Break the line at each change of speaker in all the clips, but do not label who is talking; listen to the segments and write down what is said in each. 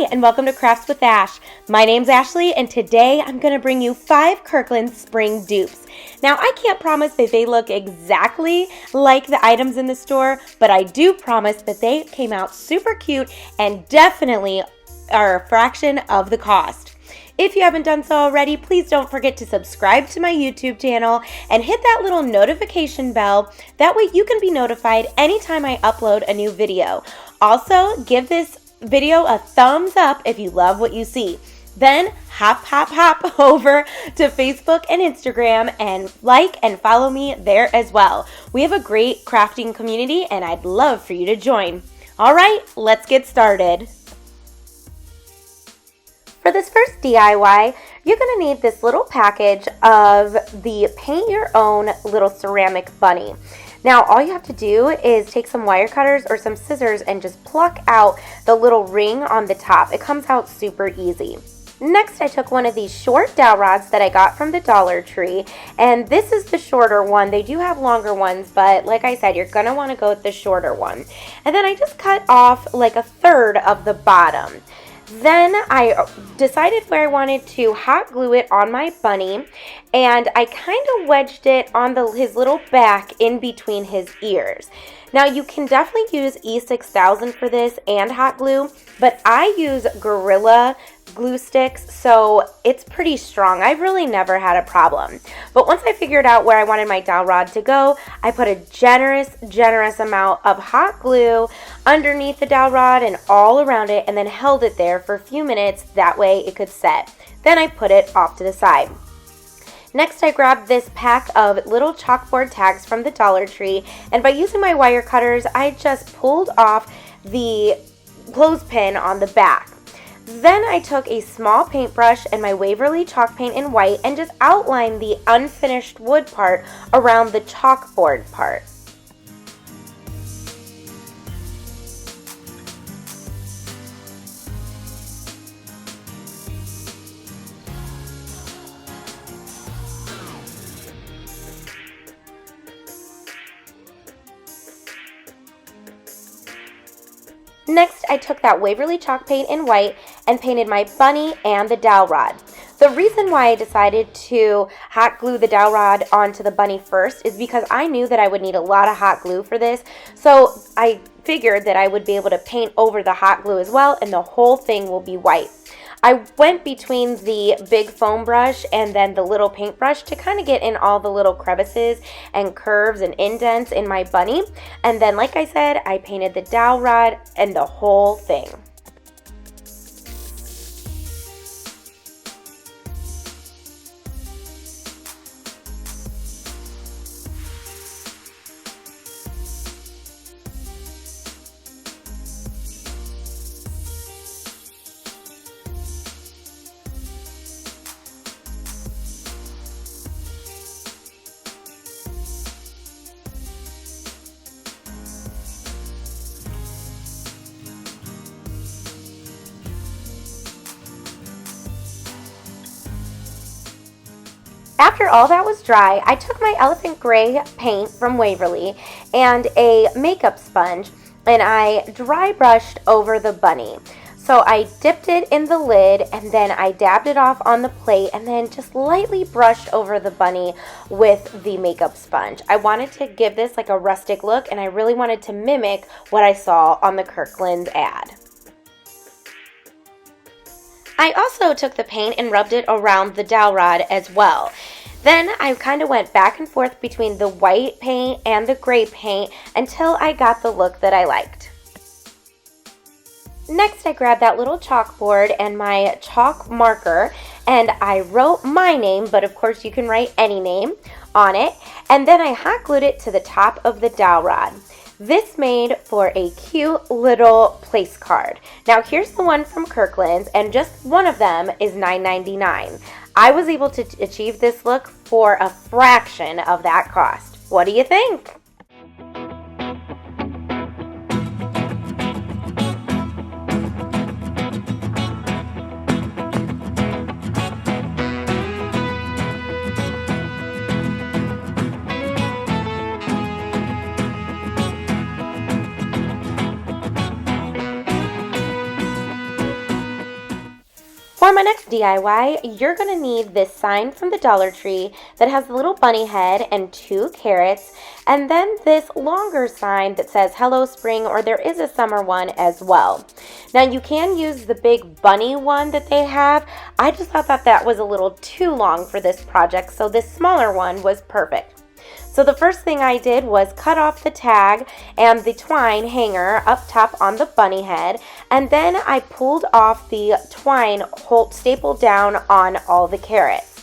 Hi, and welcome to Crafts with Ash. My name's Ashley, and today I'm going to bring you 5 Kirkland spring dupes. Now, I can't promise that they look exactly like the items in the store, but I do promise that they came out super cute and definitely are a fraction of the cost. If you haven't done so already, please don't forget to subscribe to my YouTube channel and hit that little notification bell. That way you can be notified anytime I upload a new video. Also, give this video a thumbs up if you love what you see. Then hop over to Facebook and Instagram and like and follow me there as well. We have a great crafting community and I'd love for you to join. All right, let's get started. For this first DIY, you're going to need this little package of the paint your own little ceramic bunny. Now all you have to do is take some wire cutters or some scissors and just pluck out the little ring on the top. It comes out super easy. Next, I took one of these short dowel rods that I got from the Dollar Tree, and this is the shorter one. They do have longer ones, but like I said, you're going to want to go with the shorter one. And then I just cut off like a third of the bottom. Then I decided where I wanted to hot glue it on my bunny, and I kind of wedged it on his little back in between his ears. Now you can definitely use E6000 for this and hot glue, but I use Gorilla glue sticks, so it's pretty strong. I've really never had a problem. But once I figured out where I wanted my dowel rod to go, I put a generous amount of hot glue underneath the dowel rod and all around it, and then held it there for a few minutes. That way it could set. Then I put it off to the side. Next, I grabbed this pack of little chalkboard tags from the Dollar Tree, and by using my wire cutters, I just pulled off the clothespin on the back. Then I took a small paintbrush and my Waverly chalk paint in white and just outlined the unfinished wood part around the chalkboard part. Next, I took that Waverly chalk paint in white and painted my bunny and the dowel rod. The reason why I decided to hot glue the dowel rod onto the bunny first is because I knew that I would need a lot of hot glue for this, so I figured that I would be able to paint over the hot glue as well, and the whole thing will be white. I went between the big foam brush and then the little paintbrush to kind of get in all the little crevices and curves and indents in my bunny. And then, like I said, I painted the dowel rod and the whole thing. After all that was dry, I took my elephant gray paint from Waverly and a makeup sponge, and I dry brushed over the bunny. So I dipped it in the lid, and then I dabbed it off on the plate, and then just lightly brushed over the bunny with the makeup sponge. I wanted to give this like a rustic look, and I really wanted to mimic what I saw on the Kirkland ad. I also took the paint and rubbed it around the dowel rod as well. Then I kind of went back and forth between the white paint and the gray paint until I got the look that I liked. Next, I grabbed that little chalkboard and my chalk marker, and I wrote my name, but of course you can write any name on it, and then I hot glued it to the top of the dowel rod. This made for a cute little place card. Now here's the one from Kirkland's, and just one of them is $9.99. I was able to achieve this look for a fraction of that cost. What do you think? For my next DIY, you're going to need this sign from the Dollar Tree that has the little bunny head and 2 carrots, and then this longer sign that says Hello Spring, or there is a summer one as well. Now you can use the big bunny one that they have. I just thought that was a little too long for this project, so this smaller one was perfect. So the first thing I did was cut off the tag and the twine hanger up top on the bunny head, and then I pulled off the twine stapled down on all the carrots.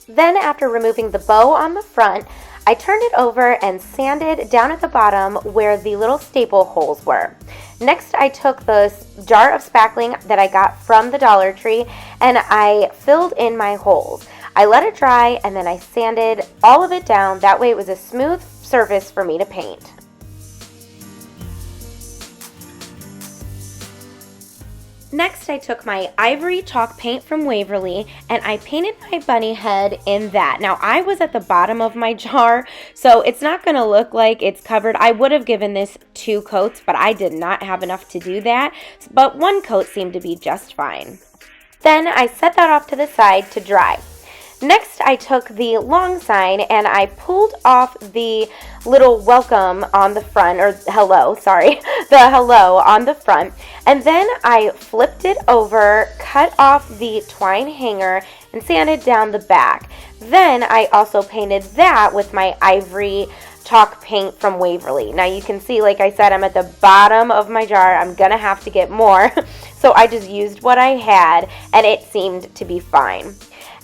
Then after removing the bow on the front, I turned it over and sanded down at the bottom where the little staple holes were. Next, I took the jar of spackling that I got from the Dollar Tree and I filled in my holes. I let it dry and then I sanded all of it down. That way it was a smooth surface for me to paint. Next, I took my ivory chalk paint from Waverly and I painted my bunny head in that. Now, I was at the bottom of my jar, so it's not going to look like it's covered. I would have given this 2 coats, but I did not have enough to do that. But 1 coat seemed to be just fine. Then I set that off to the side to dry. Next, I took the long sign and I pulled off the little welcome on the front, or hello, sorry, the hello on the front. And then I flipped it over, cut off the twine hanger, and sanded down the back. Then I also painted that with my ivory chalk paint from Waverly. Now you can see, like I said, I'm at the bottom of my jar. I'm gonna have to get more. So I just used what I had and it seemed to be fine.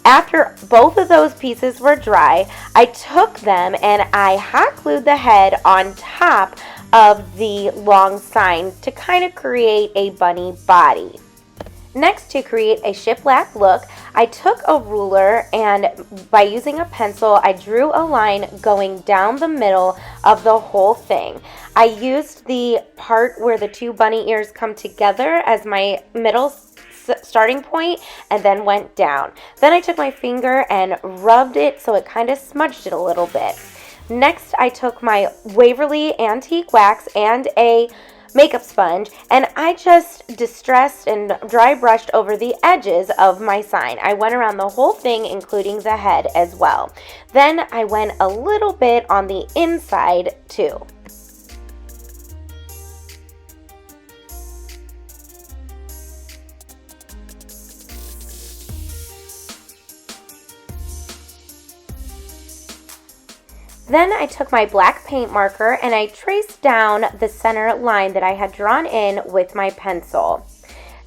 After both of those pieces were dry, I took them and I hot glued the head on top of the long sign to kind of create a bunny body. Next, to create a shiplap look, I took a ruler and by using a pencil, I drew a line going down the middle of the whole thing. I used the part where the 2 bunny ears come together as my middle starting point and then went down. Then I took my finger and rubbed it so it kind of smudged it a little bit. Next, I took my Waverly Antique Wax and a makeup sponge and I just distressed and dry brushed over the edges of my sign. I went around the whole thing, including the head as well. Then I went a little bit on the inside too. Then I took my black paint marker and I traced down the center line that I had drawn in with my pencil.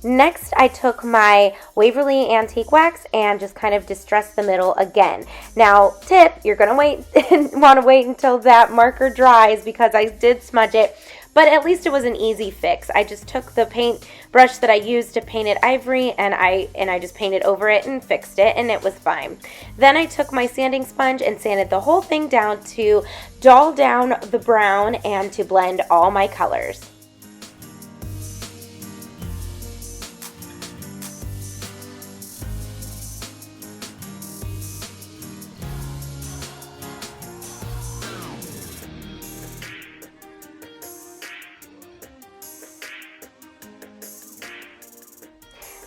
Next, I took my Waverly Antique Wax and just kind of distressed the middle again. Now, tip, you're going to want to wait until that marker dries because I did smudge it, but at least it was an easy fix. I just took the paint brush that I used to paint it ivory and I just painted over it and fixed it and it was fine. Then I took my sanding sponge and sanded the whole thing down to dull down the brown and to blend all my colors.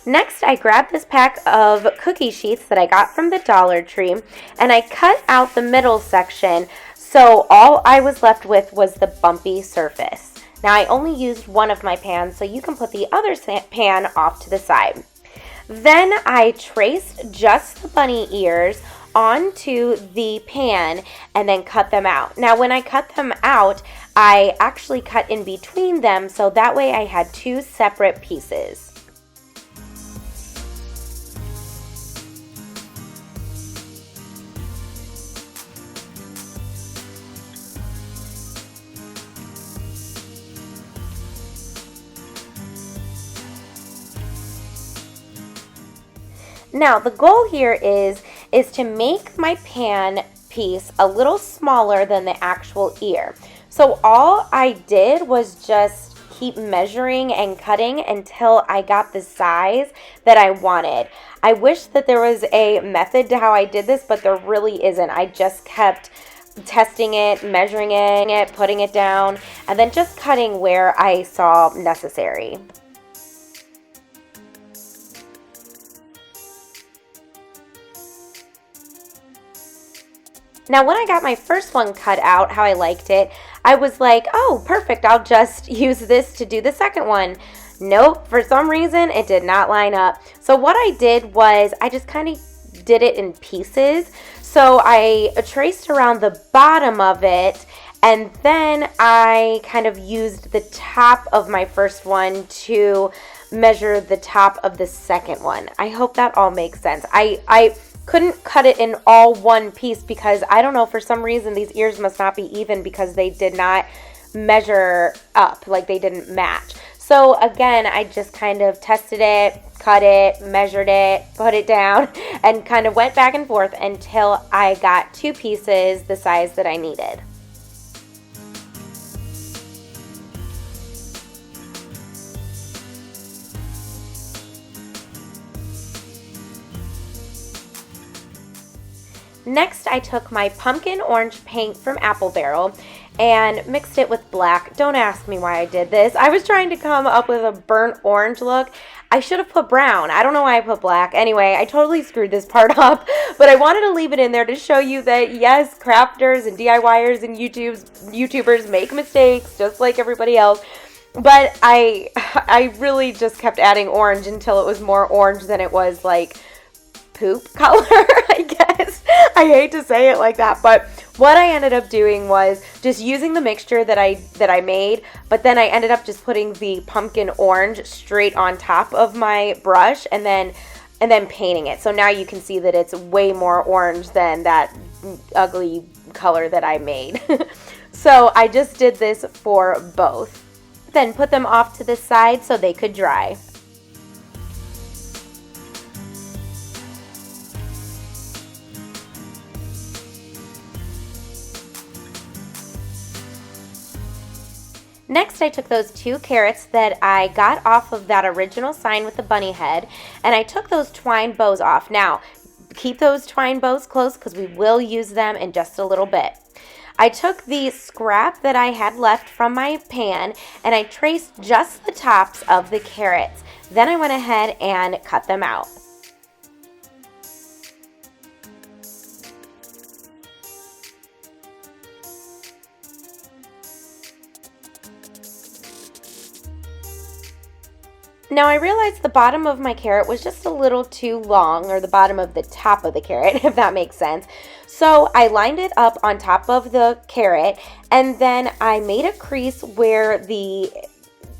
Next, I grabbed this pack of cookie sheets that I got from the Dollar Tree and I cut out the middle section so all I was left with was the bumpy surface. Now, I only used one of my pans, so you can put the other pan off to the side. Then I traced just the bunny ears onto the pan and then cut them out. Now, when I cut them out, I actually cut in between them so that way I had 2 separate pieces. Now, the goal here is to make my pan piece a little smaller than the actual ear. So all I did was just keep measuring and cutting until I got the size that I wanted. I wish that there was a method to how I did this, but there really isn't. I just kept testing it, measuring it, putting it down, and then just cutting where I saw necessary. Now, when I got my first one cut out, how I liked it, I was like, oh, perfect, I'll just use this to do the second one. Nope, for some reason, it did not line up. So what I did was I just kind of did it in pieces. So I traced around the bottom of it, and then I kind of used the top of my first one to measure the top of the second one. I hope that all makes sense. I couldn't cut it in all one piece because I don't know, for some reason these ears must not be even because they did not measure up, like they didn't match. So again, I just kind of tested it, cut it, measured it, put it down, and kind of went back and forth until I got two pieces the size that I needed. Next, I took my pumpkin orange paint from Apple Barrel and mixed it with black. Don't ask me why I did this. I was trying to come up with a burnt orange look. I should have put brown. I don't know why I put black. Anyway, I totally screwed this part up, but I wanted to leave it in there to show you that yes, crafters and DIYers and YouTubers make mistakes just like everybody else. But I really just kept adding orange until it was more orange than it was like poop color, I guess. I hate to say it like that, but what I ended up doing was just using the mixture that I made, but then I ended up just putting the pumpkin orange straight on top of my brush and then painting it. So now you can see that it's way more orange than that ugly color that I made. So I just did this for both. Then put them off to the side so they could dry. Next, I took those two carrots that I got off of that original sign with the bunny head, and I took those twine bows off. Now, keep those twine bows close because we will use them in just a little bit. I took the scrap that I had left from my pan, and I traced just the tops of the carrots. Then I went ahead and cut them out. Now I realized the bottom of my carrot was just a little too long, or the bottom of the top of the carrot, if that makes sense. So I lined it up on top of the carrot, and then I made a crease where the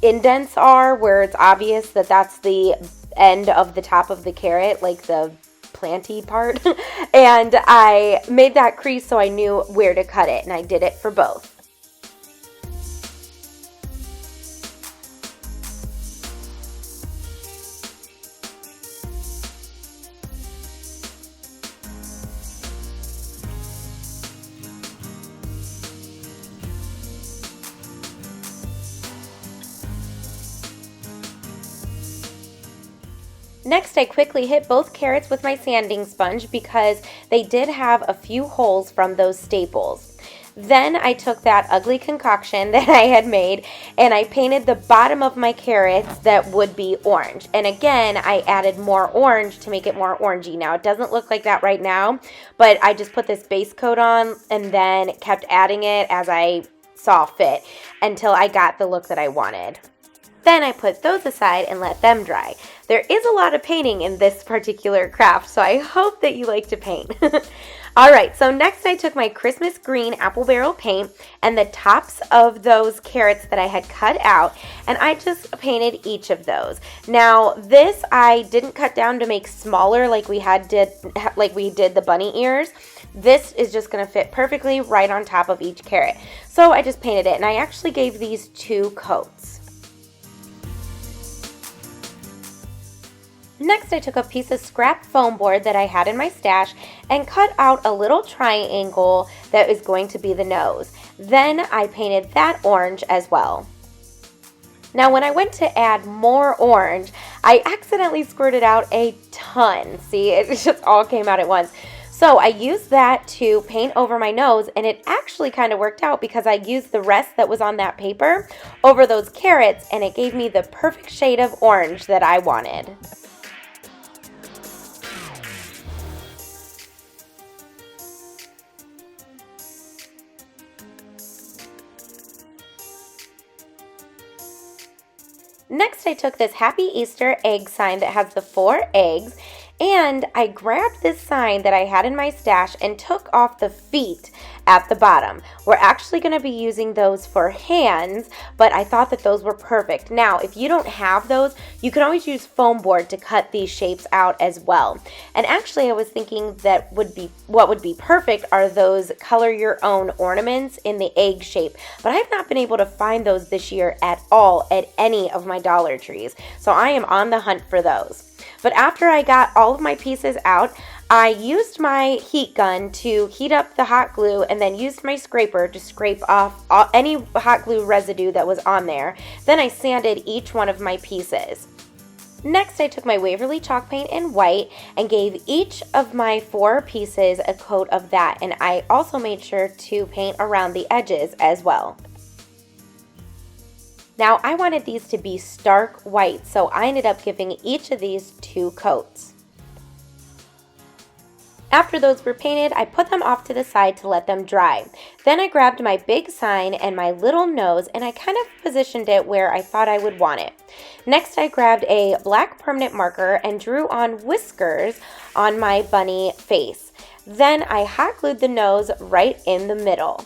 indents are, where it's obvious that that's the end of the top of the carrot, like the planty part. And I made that crease so I knew where to cut it, and I did it for both. Next, I quickly hit both carrots with my sanding sponge because they did have a few holes from those staples. Then I took that ugly concoction that I had made and I painted the bottom of my carrots that would be orange. And again, I added more orange to make it more orangey. Now, it doesn't look like that right now, but I just put this base coat on and then kept adding it as I saw fit until I got the look that I wanted. Then I put those aside and let them dry. There is a lot of painting in this particular craft, so I hope that you like to paint. Alright, so next I took my Christmas green Apple Barrel paint and the tops of those carrots that I had cut out, and I just painted each of those. Now, this I didn't cut down to make smaller like we did the bunny ears. This is just going to fit perfectly right on top of each carrot. So I just painted it, and I actually gave these 2 coats. Next, I took a piece of scrap foam board that I had in my stash and cut out a little triangle that is going to be the nose. Then I painted that orange as well. Now, when I went to add more orange, I accidentally squirted out a ton. See, it just all came out at once. So I used that to paint over my nose, and it actually kind of worked out because I used the rest that was on that paper over those carrots, and it gave me the perfect shade of orange that I wanted. Next, I took this Happy Easter egg sign that has the 4 eggs, and I grabbed this sign that I had in my stash and took off the feet at the bottom. We're actually going to be using those for hands, but I thought that those were perfect. Now, if you don't have those, you can always use foam board to cut these shapes out as well. And actually, I was thinking that what would be perfect are those color your own ornaments in the egg shape, but I have not been able to find those this year at all at any of my Dollar Trees. So I am on the hunt for those. But after I got all of my pieces out, I used my heat gun to heat up the hot glue and then used my scraper to scrape off any hot glue residue that was on there. Then I sanded each one of my pieces. Next, I took my Waverly chalk paint in white and gave each of my 4 pieces a coat of that, and I also made sure to paint around the edges as well. Now, I wanted these to be stark white, so I ended up giving each of these 2 coats. After those were painted, I put them off to the side to let them dry. Then I grabbed my big sign and my little nose, and I kind of positioned it where I thought I would want it. Next, I grabbed a black permanent marker and drew on whiskers on my bunny face. Then I hot glued the nose right in the middle.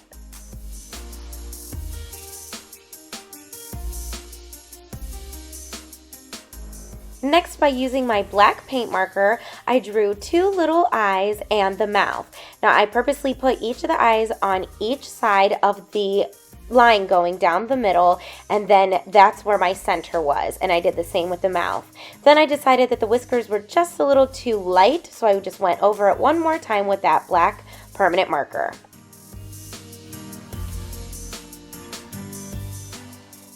Next, by using my black paint marker, I drew 2 little eyes and the mouth. Now, I purposely put each of the eyes on each side of the line going down the middle, and then that's where my center was, and I did the same with the mouth. Then I decided that the whiskers were just a little too light, so I just went over it one more time with that black permanent marker.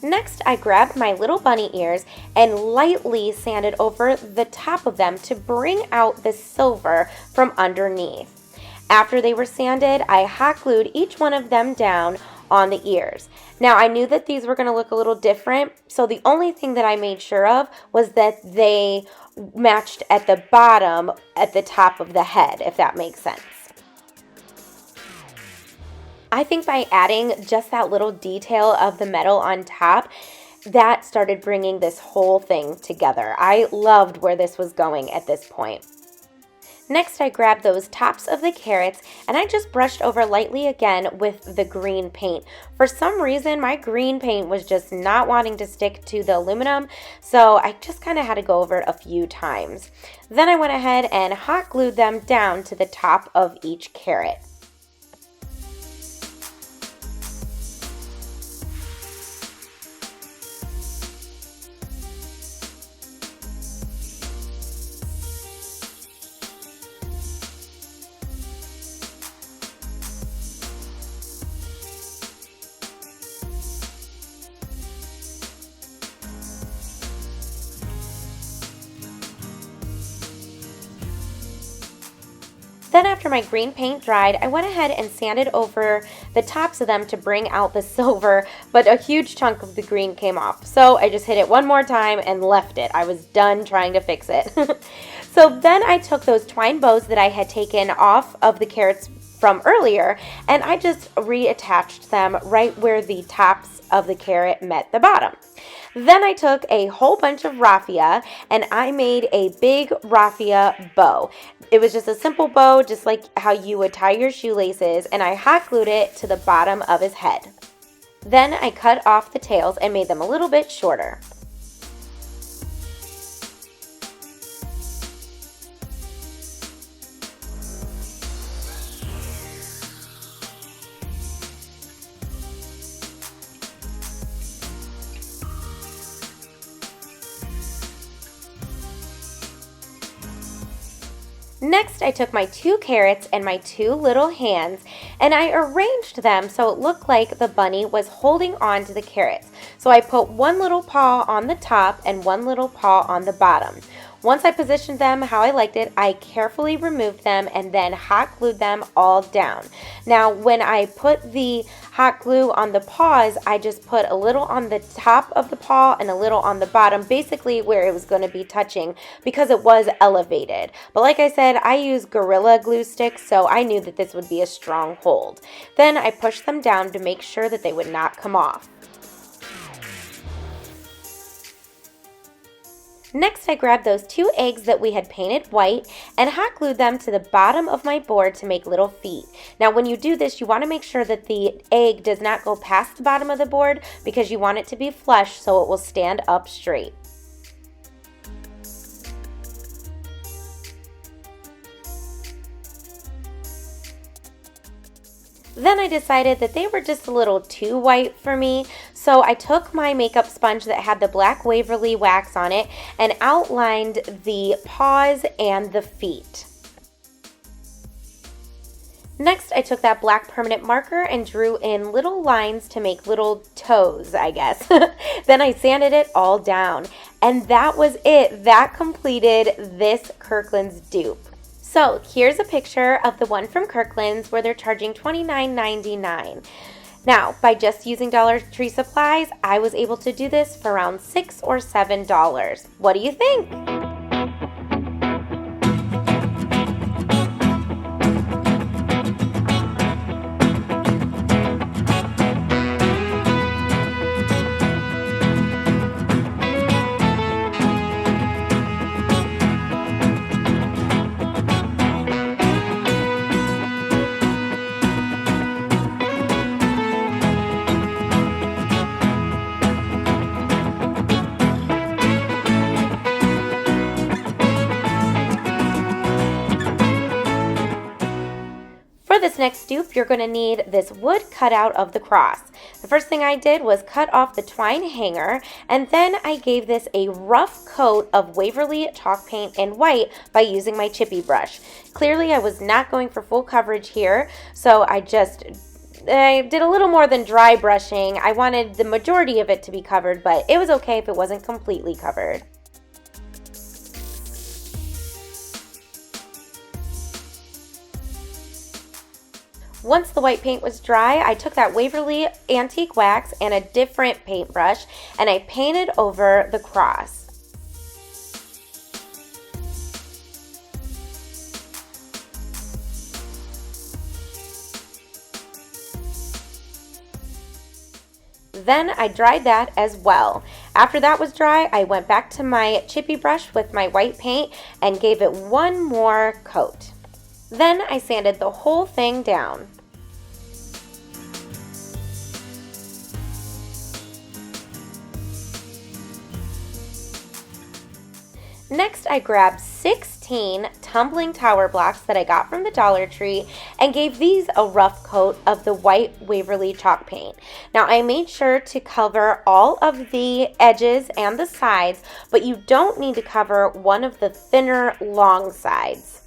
Next, I grabbed my little bunny ears and lightly sanded over the top of them to bring out the silver from underneath. After they were sanded, I hot glued each one of them down on the ears. Now, I knew that these were going to look a little different, so the only thing that I made sure of was that they matched at the bottom at the top of the head, if that makes sense. I think by adding just that little detail of the metal on top, that started bringing this whole thing together. I loved where this was going at this point. Next, I grabbed those tops of the carrots and I just brushed over lightly again with the green paint. For some reason, my green paint was just not wanting to stick to the aluminum, so I just kind of had to go over it a few times. Then I went ahead and hot glued them down to the top of each carrot. Then after my green paint dried, I went ahead and sanded over the tops of them to bring out the silver, but a huge chunk of the green came off. So I just hit it one more time and left it. I was done trying to fix it. So then I took those twine bows that I had taken off of the carrots from earlier, and I just reattached them right where the tops of the carrot met the bottom. Then I took a whole bunch of raffia and I made a big raffia bow. It was just a simple bow, just like how you would tie your shoelaces, and I hot glued it to the bottom of his head. Then I cut off the tails and made them a little bit shorter. Next, I took my 2 carrots and my 2 little hands and I arranged them so it looked like the bunny was holding on to the carrots. So I put one little paw on the top and one little paw on the bottom. Once I positioned them how I liked it, I carefully removed them and then hot glued them all down. Now, when I put the hot glue on the paws, I just put a little on the top of the paw and a little on the bottom, basically where it was going to be touching because it was elevated. But like I said, I use Gorilla Glue sticks, so I knew that this would be a strong hold. Then I pushed them down to make sure that they would not come off. Next, I grabbed those 2 eggs that we had painted white and hot glued them to the bottom of my board to make little feet. Now, when you do this, you want to make sure that the egg does not go past the bottom of the board because you want it to be flush so it will stand up straight. Then I decided that they were just a little too white for me, so I took my makeup sponge that had the black Waverly wax on it and outlined the paws and the feet. Next, I took that black permanent marker and drew in little lines to make little toes, I guess. Then I sanded it all down, and that was it. That completed this Kirkland's dupe. So here's a picture of the one from Kirkland's where they're charging $29.99. Now, by just using Dollar Tree supplies, I was able to do this for around $6 or $7. What do you think? For this next dupe, you're going to need this wood cutout of the cross. The first thing I did was cut off the twine hanger, and then I gave this a rough coat of Waverly chalk paint in white by using my chippy brush. Clearly, I was not going for full coverage here, so I did a little more than dry brushing. I wanted the majority of it to be covered, but it was okay if it wasn't completely covered. Once the white paint was dry, I took that Waverly antique wax and a different paintbrush and I painted over the cross. Then I dried that as well. After that was dry, I went back to my chippy brush with my white paint and gave it one more coat. Then I sanded the whole thing down. Next, I grabbed 16 tumbling tower blocks that I got from the Dollar Tree and gave these a rough coat of the white Waverly chalk paint. Now, I made sure to cover all of the edges and the sides, but you don't need to cover one of the thinner long sides.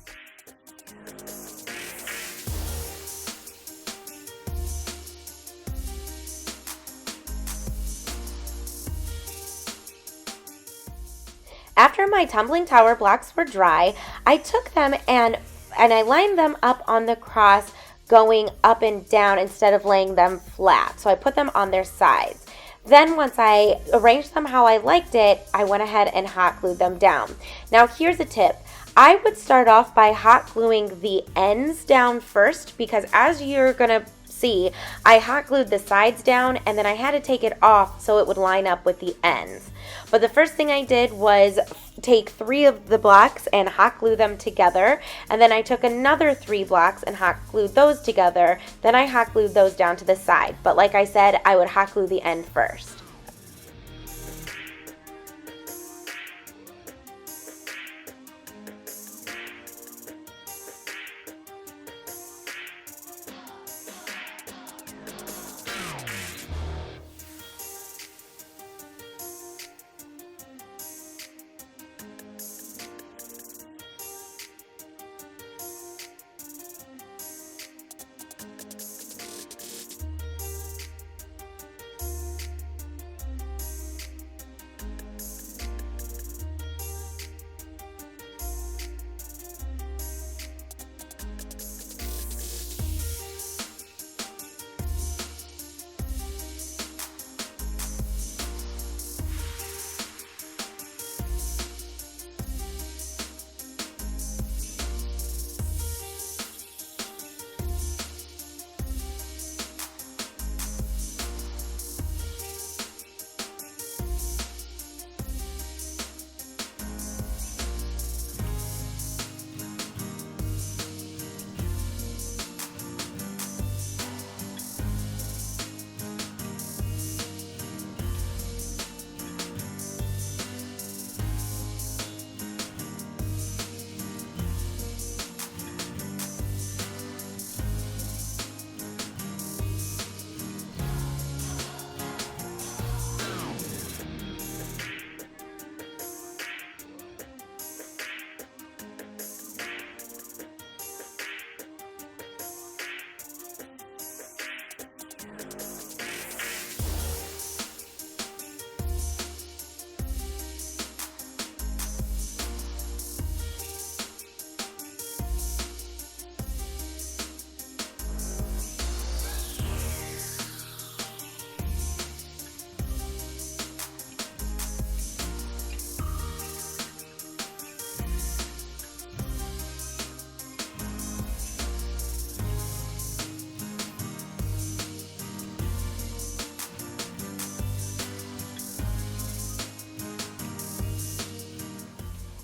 After my tumbling tower blocks were dry, I took them and I lined them up on the cross going up and down instead of laying them flat. So I put them on their sides. Then once I arranged them how I liked it, I went ahead and hot glued them down. Now here's a tip. I would start off by hot gluing the ends down first because as you're going to see, I hot glued the sides down and then I had to take it off so it would line up with the ends. But the first thing I did was take 3 of the blocks and hot glue them together, and then I took another 3 blocks and hot glued those together. Then I hot glued those down to the side. But like I said, I would hot glue the end first.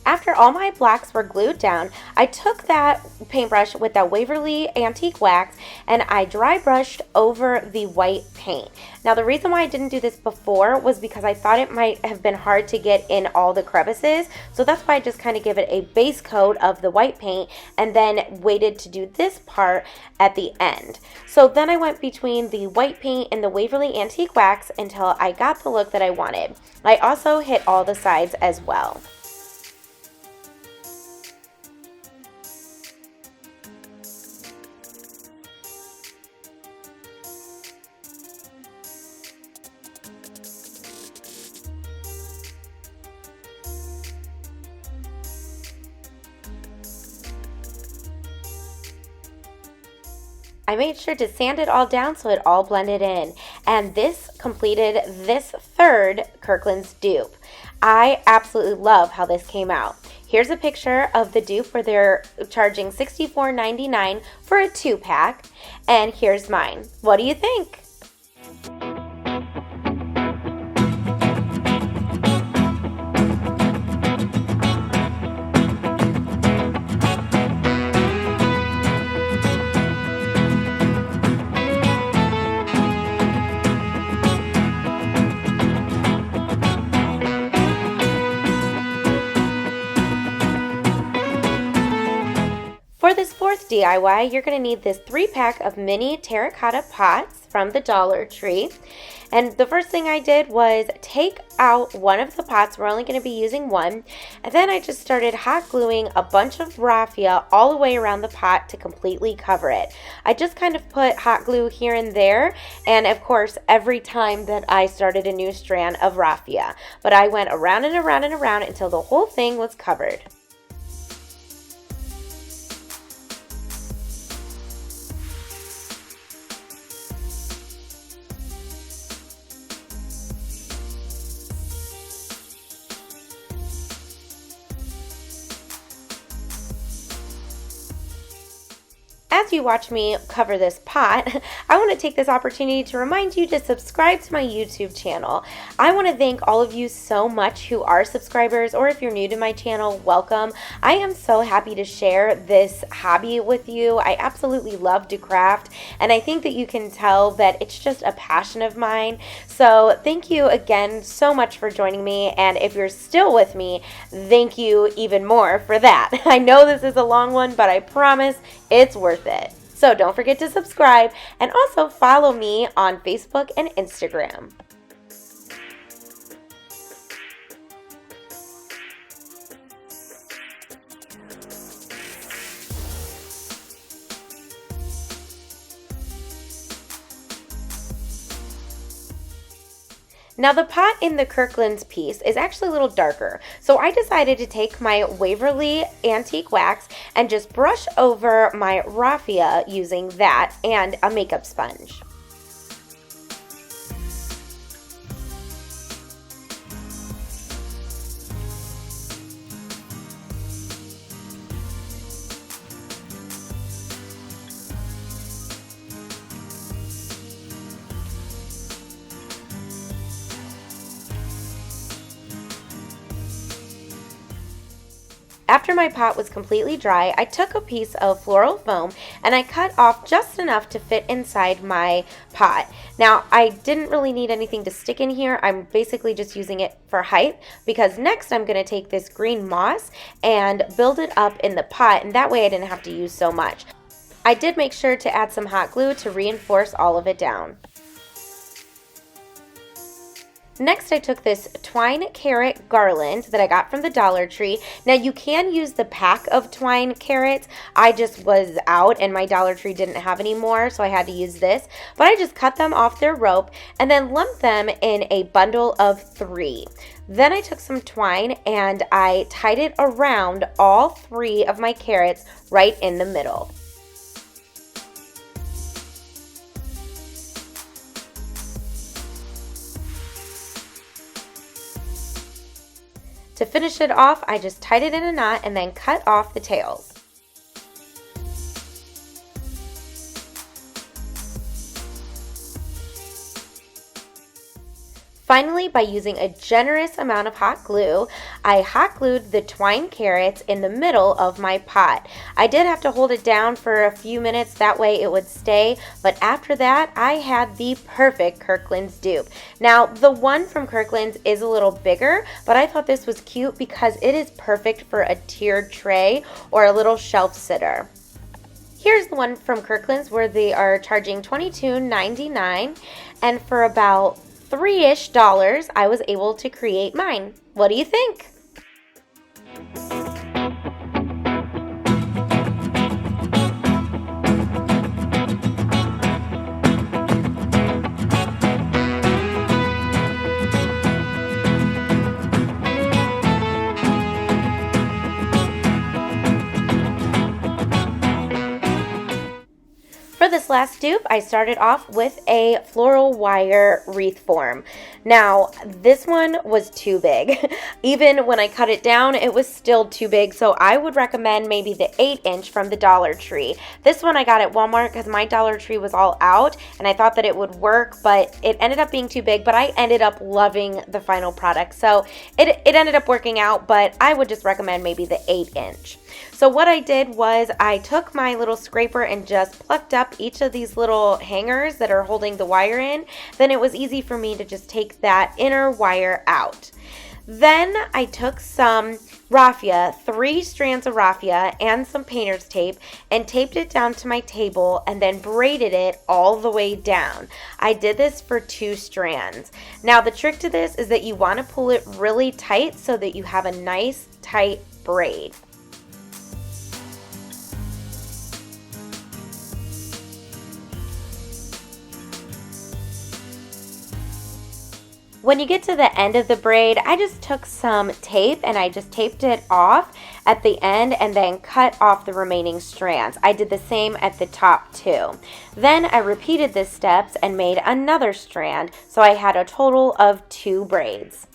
After all my blacks were glued down, I took that paintbrush with that Waverly Antique Wax and I dry brushed over the white paint. Now the reason why I didn't do this before was because I thought it might have been hard to get in all the crevices, so that's why I just kind of give it a base coat of the white paint and then waited to do this part at the end. So then I went between the white paint and the Waverly Antique Wax until I got the look that I wanted. I also hit all the sides as well. I made sure to sand it all down so it all blended in, and this completed this third Kirkland's dupe. I absolutely love how this came out. Here's a picture of the dupe where they're charging $64.99 for a 2-pack, and here's mine. What do you think? For this fourth DIY, you're going to need this 3-pack of mini terracotta pots from the Dollar Tree. And the first thing I did was take out one of the pots. We're only going to be using one. And then I just started hot gluing a bunch of raffia all the way around the pot to completely cover it. I just kind of put hot glue here and there, and of course every time that I started a new strand of raffia. But I went around and around and around until the whole thing was covered. As you watch me cover this pot, I want to take this opportunity to remind you to subscribe to my YouTube channel. I want to thank all of you so much who are subscribers, or if you're new to my channel, welcome. I am so happy to share this hobby with you. I absolutely love to craft, and I think that you can tell that it's just a passion of mine. So thank you again so much for joining me, and if you're still with me, thank you even more for that. I know this is a long one, but I promise it's worth it. So don't forget to subscribe and also follow me on Facebook and Instagram. Now the pot in the Kirkland's piece is actually a little darker, so I decided to take my Waverly Antique Wax and just brush over my raffia using that and a makeup sponge. After my pot was completely dry, I took a piece of floral foam and I cut off just enough to fit inside my pot. Now, I didn't really need anything to stick in here. I'm basically just using it for height, because next I'm going to take this green moss and build it up in the pot, and that way I didn't have to use so much. I did make sure to add some hot glue to reinforce all of it down. Next, I took this twine carrot garland that I got from the Dollar Tree. Now, you can use the pack of twine carrots. I just was out and my Dollar Tree didn't have any more, so I had to use this. But I just cut them off their rope and then lumped them in a bundle of 3. Then I took some twine and I tied it around all 3 of my carrots right in the middle. To finish it off, I just tied it in a knot and then cut off the tails. Finally, by using a generous amount of hot glue, I hot glued the twine carrots in the middle of my pot. I did have to hold it down for a few minutes, that way it would stay, but after that, I had the perfect Kirkland's dupe. Now, the one from Kirkland's is a little bigger, but I thought this was cute because it is perfect for a tiered tray or a little shelf sitter. Here's the one from Kirkland's where they are charging $22.99, and for about $3-ish, I was able to create mine. What do you think? For this last dupe, I started off with a floral wire wreath form. Now, this one was too big. Even when I cut it down, it was still too big, so I would recommend maybe the 8-inch from the Dollar Tree. This one I got at Walmart because my Dollar Tree was all out, and I thought that it would work, but it ended up being too big, but I ended up loving the final product. So it ended up working out, but I would just recommend maybe the 8-inch. So what I did was I took my little scraper and just plucked up each of these little hangers that are holding the wire in. Then it was easy for me to just take that inner wire out. Then I took some raffia, 3 strands of raffia and some painter's tape, and taped it down to my table and then braided it all the way down. I did this for 2 strands. Now the trick to this is that you want to pull it really tight so that you have a nice tight braid. When you get to the end of the braid, I just took some tape and I just taped it off at the end and then cut off the remaining strands. I did the same at the top too. Then I repeated this steps and made another strand, so I had a total of 2 braids.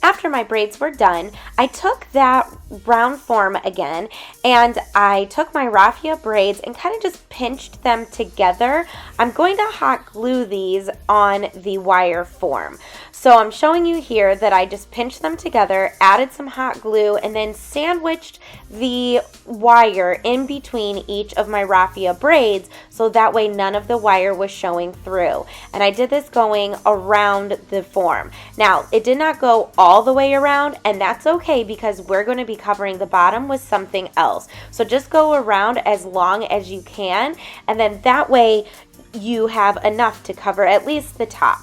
After my braids were done, I took that round form again and I took my raffia braids and kind of just pinched them together. I'm going to hot glue these on the wire form. So I'm showing you here that I just pinched them together, added some hot glue, and then sandwiched the wire in between each of my raffia braids so that way none of the wire was showing through. And I did this going around the form. Now, it did not go all the way around, and that's okay because we're going to be covering the bottom with something else. So just go around as long as you can, and then that way you have enough to cover at least the top.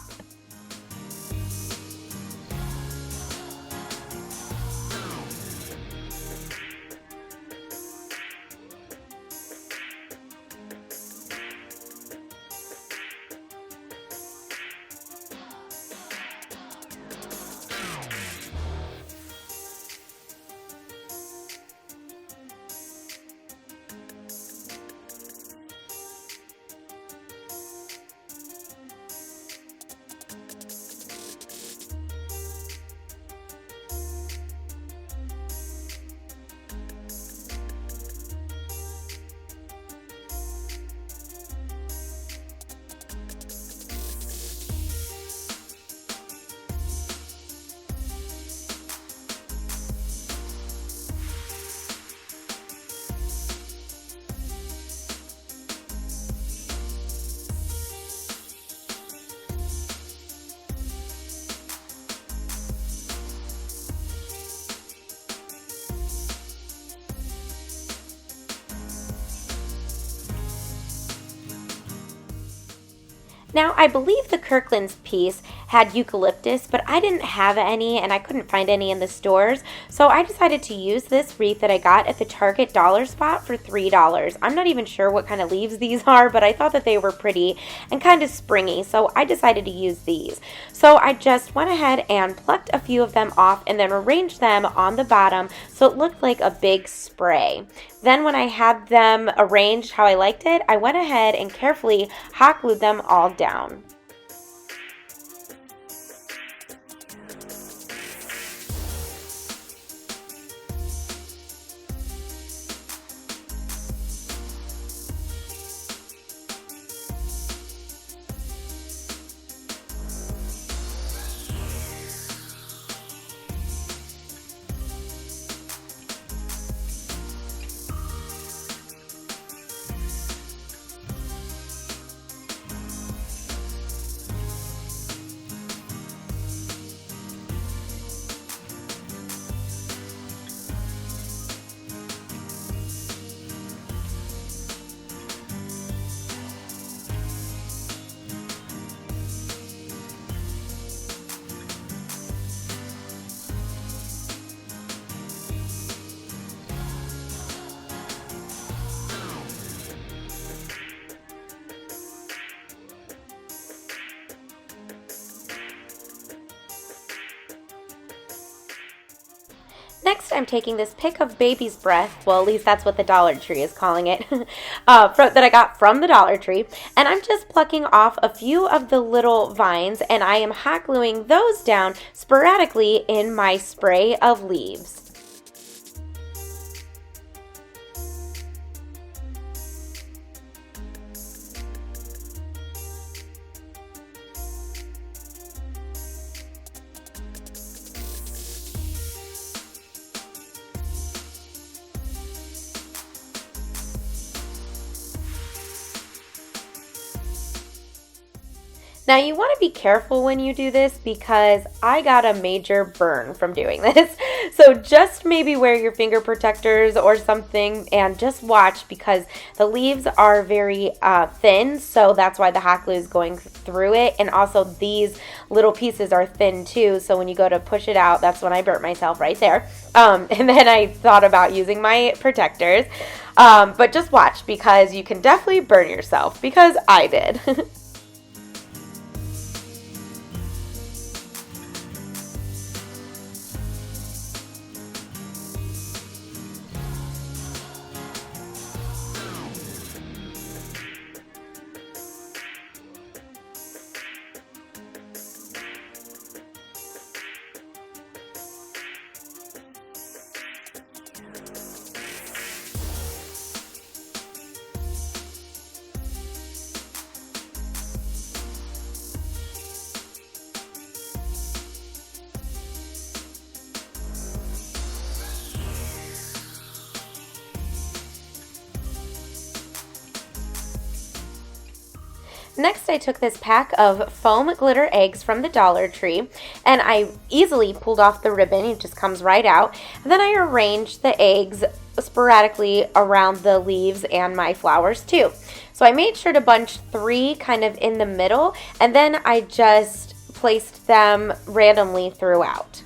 Now, I believe the Kirkland's piece had eucalyptus, but I didn't have any and I couldn't find any in the stores, so I decided to use this wreath that I got at the Target dollar spot for $3. I'm not even sure what kind of leaves these are, but I thought that they were pretty and kind of springy, so I decided to use these. So I just went ahead and plucked a few of them off and then arranged them on the bottom so it looked like a big spray. Then when I had them arranged how I liked it, I went ahead and carefully hot glued them all down. Next, I'm taking this pick of baby's breath, well, at least that's what the Dollar Tree is calling it, that I got from the Dollar Tree, and I'm just plucking off a few of the little vines, and I am hot gluing those down sporadically in my spray of leaves. Now you want to be careful when you do this because I got a major burn from doing this. So just maybe wear your finger protectors or something and just watch because the leaves are very thin, so that's why the hot glue is going through it. And also these little pieces are thin too, so when you go to push it out, that's when I burnt myself right there. And then I thought about using my protectors. But just watch because you can definitely burn yourself because I did. Next, I took this pack of foam glitter eggs from the Dollar Tree, and I easily pulled off the ribbon. It just comes right out. And then I arranged the eggs sporadically around the leaves and my flowers too. So I made sure to bunch 3 kind of in the middle, and then I just placed them randomly throughout.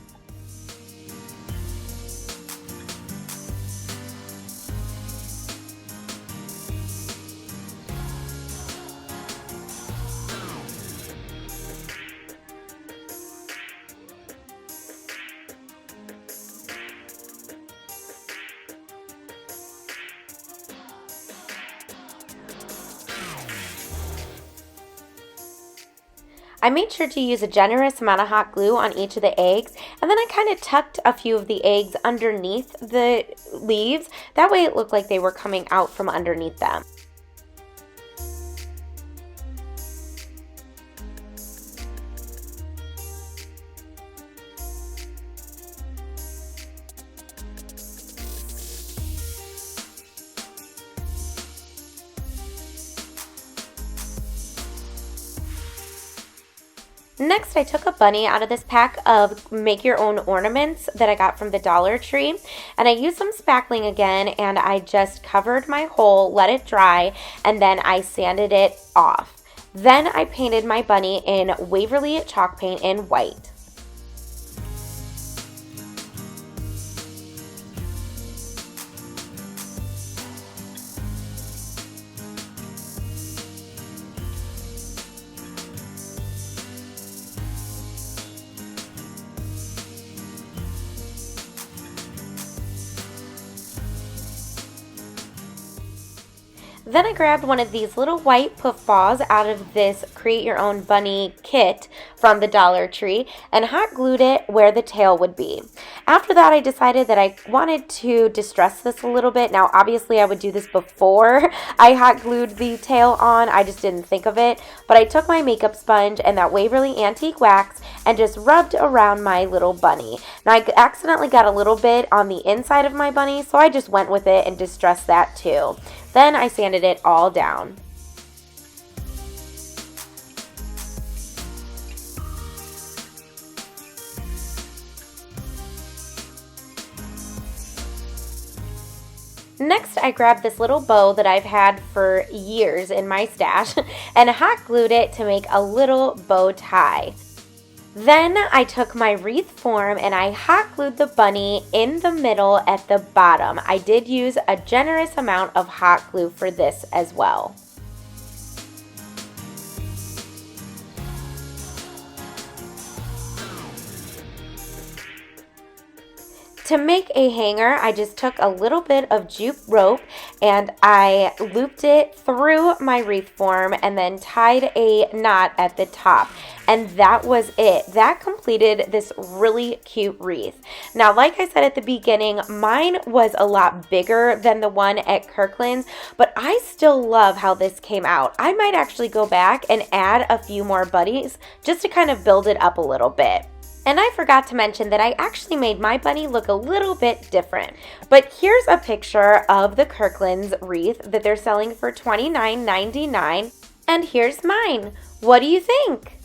I made sure to use a generous amount of hot glue on each of the eggs, and then I kind of tucked a few of the eggs underneath the leaves. That way it looked like they were coming out from underneath them. Next, I took a bunny out of this pack of make your own ornaments that I got from the Dollar Tree, and I used some spackling again, and I just covered my hole, let it dry, and then I sanded it off. Then I painted my bunny in Waverly chalk paint in white. Then I grabbed one of these little white puff balls out of this Create Your Own Bunny kit from the Dollar Tree and hot glued it where the tail would be. After that, I decided that I wanted to distress this a little bit. Now, obviously, I would do this before I hot glued the tail on. I just didn't think of it. But I took my makeup sponge and that Waverly Antique Wax and just rubbed around my little bunny. Now, I accidentally got a little bit on the inside of my bunny, so I just went with it and distressed that too. Then I sanded it all down. Next, I grabbed this little bow that I've had for years in my stash and hot glued it to make a little bow tie. Then I took my wreath form and I hot glued the bunny in the middle at the bottom. I did use a generous amount of hot glue for this as well. To make a hanger, I just took a little bit of dupe rope and I looped it through my wreath form and then tied a knot at the top. And that was it. That completed this really cute wreath. Now, like I said at the beginning, mine was a lot bigger than the one at Kirkland's, but I still love how this came out. I might actually go back and add a few more bunnies just to kind of build it up a little bit. And I forgot to mention that I actually made my bunny look a little bit different. But here's a picture of the Kirkland's wreath that they're selling for $29.99. And here's mine. What do you think?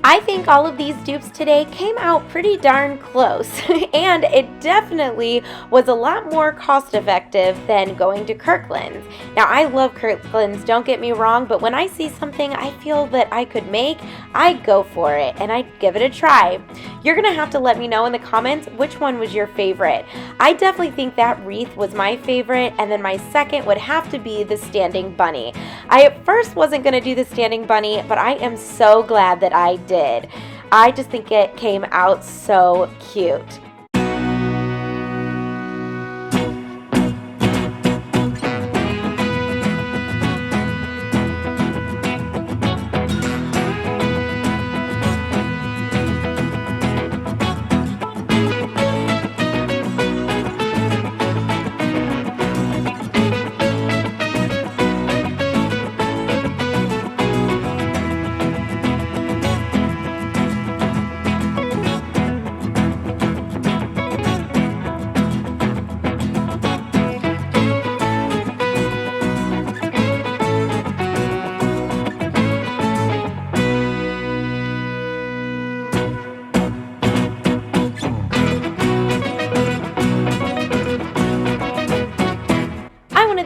I think all of these dupes today came out pretty darn close, and it definitely was a lot more cost effective than going to Kirkland's. Now, I love Kirkland's, don't get me wrong, but when I see something I feel that I could make, I go for it and I give it a try. You're gonna have to let me know in the comments which one was your favorite. I definitely think that wreath was my favorite, and then my second would have to be the standing bunny. I at first wasn't gonna do the standing bunny, but I am so glad that I did. I just think it came out so cute.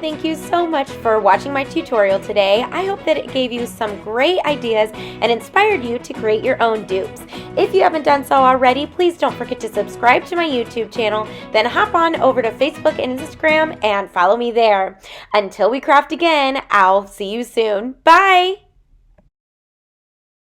Thank you so much for watching my tutorial today. I hope that it gave you some great ideas and inspired you to create your own dupes. If you haven't done so already, please don't forget to subscribe to my YouTube channel, then hop on over to Facebook and Instagram and follow me there. Until we craft again, I'll see you soon. Bye!